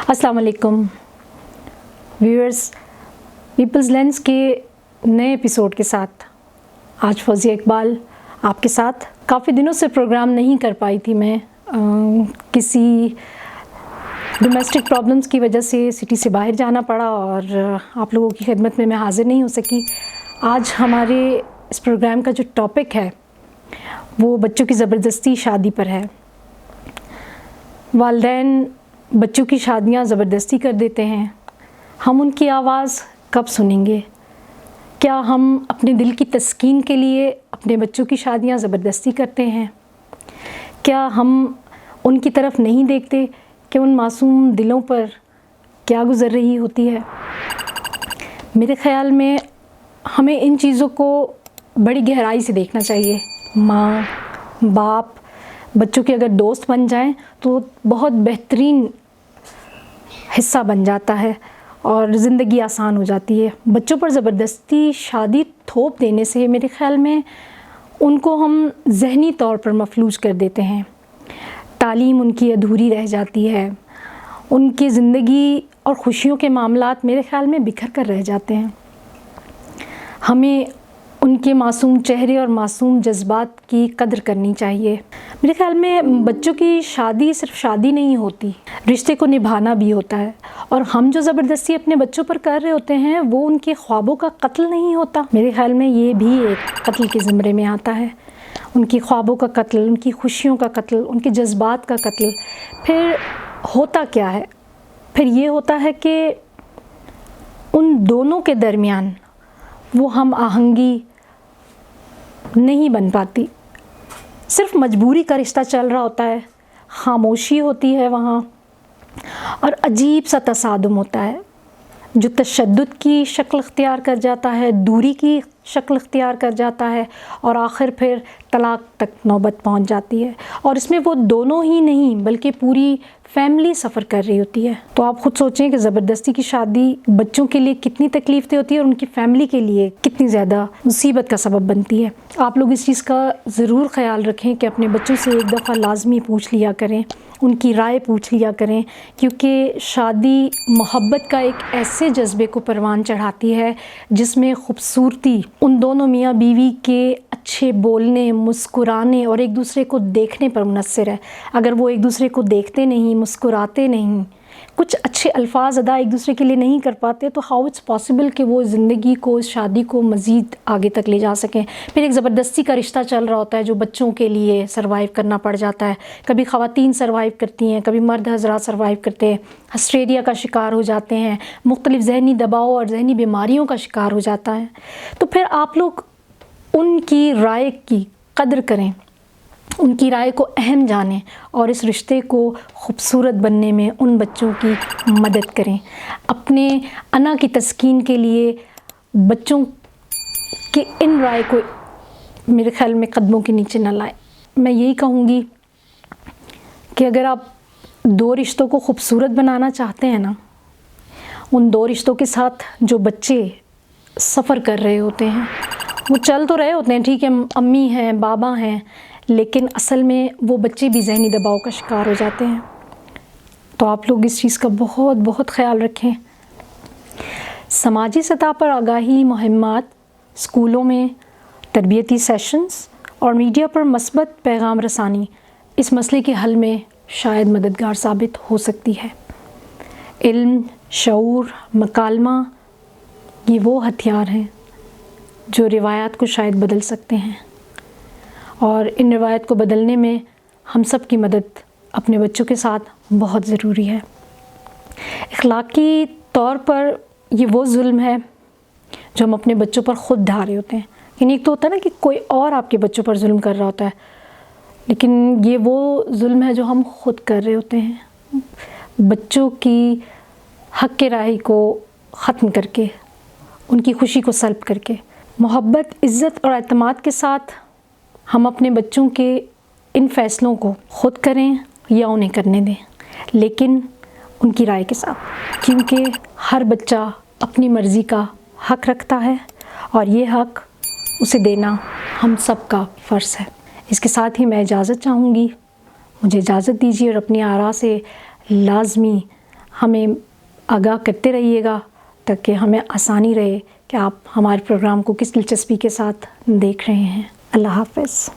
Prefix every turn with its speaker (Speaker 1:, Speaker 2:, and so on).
Speaker 1: अस्सलाम वालेकुम viewers, peoples lens के नए एपिसोड के साथ आज फौजिया इकबाल आपके साथ। काफ़ी दिनों से प्रोग्राम नहीं कर पाई थी मैं, किसी डोमेस्टिक प्रॉब्लम्स की वजह से सिटी से बाहर जाना पड़ा और आप लोगों की खिदमत में मैं हाज़िर नहीं हो सकी। आज हमारे इस प्रोग्राम का जो टॉपिक है वो बच्चों की ज़बरदस्ती शादी पर है। वालिदैन बच्चों की शादियां ज़बरदस्ती कर देते हैं, हम उनकी आवाज़ कब सुनेंगे? क्या हम अपने दिल की तस्कीन के लिए अपने बच्चों की शादियां ज़बरदस्ती करते हैं? क्या हम उनकी तरफ नहीं देखते कि उन मासूम दिलों पर क्या गुज़र रही होती है? मेरे ख़्याल में हमें इन चीज़ों को बड़ी गहराई से देखना चाहिए। माँ बाप बच्चों के अगर दोस्त बन जाएं तो बहुत बेहतरीन हिस्सा बन जाता है और ज़िंदगी आसान हो जाती है। बच्चों पर ज़बरदस्ती शादी थोप देने से मेरे ख़्याल में उनको हम ज़हनी तौर पर मफलूज कर देते हैं। तालीम उनकी अधूरी रह जाती है, उनकी ज़िंदगी और ख़ुशियों के मामलात मेरे ख़्याल में बिखर कर रह जाते हैं। हमें उनके मासूम चेहरे और मासूम जज्बात की कदर करनी चाहिए। मेरे ख़्याल में बच्चों की शादी सिर्फ शादी नहीं होती, रिश्ते को निभाना भी होता है। और हम जो ज़बरदस्ती अपने बच्चों पर कर रहे होते हैं वो उनके ख्वाबों का कत्ल नहीं होता। मेरे ख़्याल में ये भी एक कत्ल के ज़िम्मे में आता है। उनकी ख्वाबों का कत्ल, उनकी खुशियों का कत्ल, उनके जज्बात का कत्ल। फिर होता क्या है? फिर ये होता है कि उन दोनों के दरमियान वो हम आहंगी नहीं बन पाती। सिर्फ मजबूरी का रिश्ता चल रहा होता है, खामोशी होती है वहाँ और अजीब सा तसादुम होता है जो तशद्दुद की शक्ल इख्तियार कर जाता है, दूरी की शक्ल इख्तियार कर जाता है और आखिर फिर तलाक तक नौबत पहुँच जाती है। और इसमें वो दोनों ही नहीं बल्कि पूरी फैमिली सफ़र कर रही होती है। तो आप ख़ुद सोचें कि ज़बरदस्ती की शादी बच्चों के लिए कितनी तकलीफ़ होती है और उनकी फ़ैमिली के लिए कितनी ज़्यादा मुसीबत का सबब बनती है। आप लोग इस चीज़ का ज़रूर ख्याल रखें कि अपने बच्चों से एक दफ़ा लाजमी पूछ लिया करें, उनकी राय पूछ लिया करें, क्योंकि शादी मोहब्बत का एक ऐसे जज्बे को परवान चढ़ाती है जिसमें ख़ूबसूरती उन दोनों मियाँ बीवी के अच्छे बोलने, मुस्कुराने और एक दूसरे को देखने पर मुनस्सिर है। अगर वो एक दूसरे को देखते नहीं, मुस्कुराते नहीं, कुछ अच्छे अल्फाज अदा एक दूसरे के लिए नहीं कर पाते तो हाउ इट्स पॉसिबल कि वो ज़िंदगी को, इस शादी को मज़ीद आगे तक ले जा सकें। फिर एक ज़बरदस्ती का रिश्ता चल रहा होता है जो बच्चों के लिए सर्वाइव करना पड़ जाता है। कभी ख़वातीन सर्वाइव करती हैं, कभी मर्द हज़रात सर्वाइव करते हैं, हिस्टेरिया का शिकार हो जाते हैं, मुख्तलिफ़ ज़हनी दबाव और ज़हनी बीमारियों का शिकार हो जाता है। तो फिर आप लोग उनकी राय की कदर करें, उनकी राय को अहम जानें और इस रिश्ते को खूबसूरत बनने में उन बच्चों की मदद करें। अपने अना की तस्कीन के लिए बच्चों के इन राय को मेरे ख़्याल में कदमों के नीचे न लाएं। मैं यही कहूँगी कि अगर आप दो रिश्तों को खूबसूरत बनाना चाहते हैं ना, उन दो रिश्तों के साथ जो बच्चे सफ़र कर रहे होते हैं वो चल तो रहे होते हैं, ठीक है, अम्मी हैं, बाबा हैं, लेकिन असल में वो बच्चे भी ज़हनी दबाव का शिकार हो जाते हैं। तो आप लोग इस चीज़ का बहुत बहुत ख़याल रखें। समाजी सतह पर आगाही मुहिम्मात, स्कूलों में तरबियती सेशंस और मीडिया पर मस्बत पैगाम रसानी इस मसले के हल में शायद मददगार साबित हो सकती है। इल्म, शऊर, मकालमा ये वो हथियार हैं जो रिवायात को शायद बदल सकते हैं और इन रिवायत को बदलने में हम सब की मदद अपने बच्चों के साथ बहुत ज़रूरी है। इखलाकी तौर पर ये वो जुल्म है जो हम अपने बच्चों पर ख़ुद ढा रहे होते हैं। यानी एक तो होता है ना कि कोई और आपके बच्चों पर जुल्म कर रहा होता है, लेकिन ये वो जुल्म है जो हम ख़ुद कर रहे होते हैं। बच्चों की हक़ के राही को ख़त्म करके, उनकी खुशी को सल्ब करके, मोहब्बत, इज़्ज़त और एतमाद के साथ हम अपने बच्चों के इन फ़ैसलों को ख़ुद करें या उन्हें करने दें, लेकिन उनकी राय के साथ, क्योंकि हर बच्चा अपनी मर्ज़ी का हक़ रखता है और ये हक़ उसे देना हम सब का फ़र्ज़ है। इसके साथ ही मैं इजाज़त चाहूँगी, मुझे इजाज़त दीजिए और अपनी आरा से लाज़मी ہمیں آگاہ کرتے رہیے گا تاکہ ہمیں آسانی رہے کہ آپ ہمارے پروگرام کو کس دلچسپی کے ساتھ دیکھ رہے ہیں۔ اللہ حافظ۔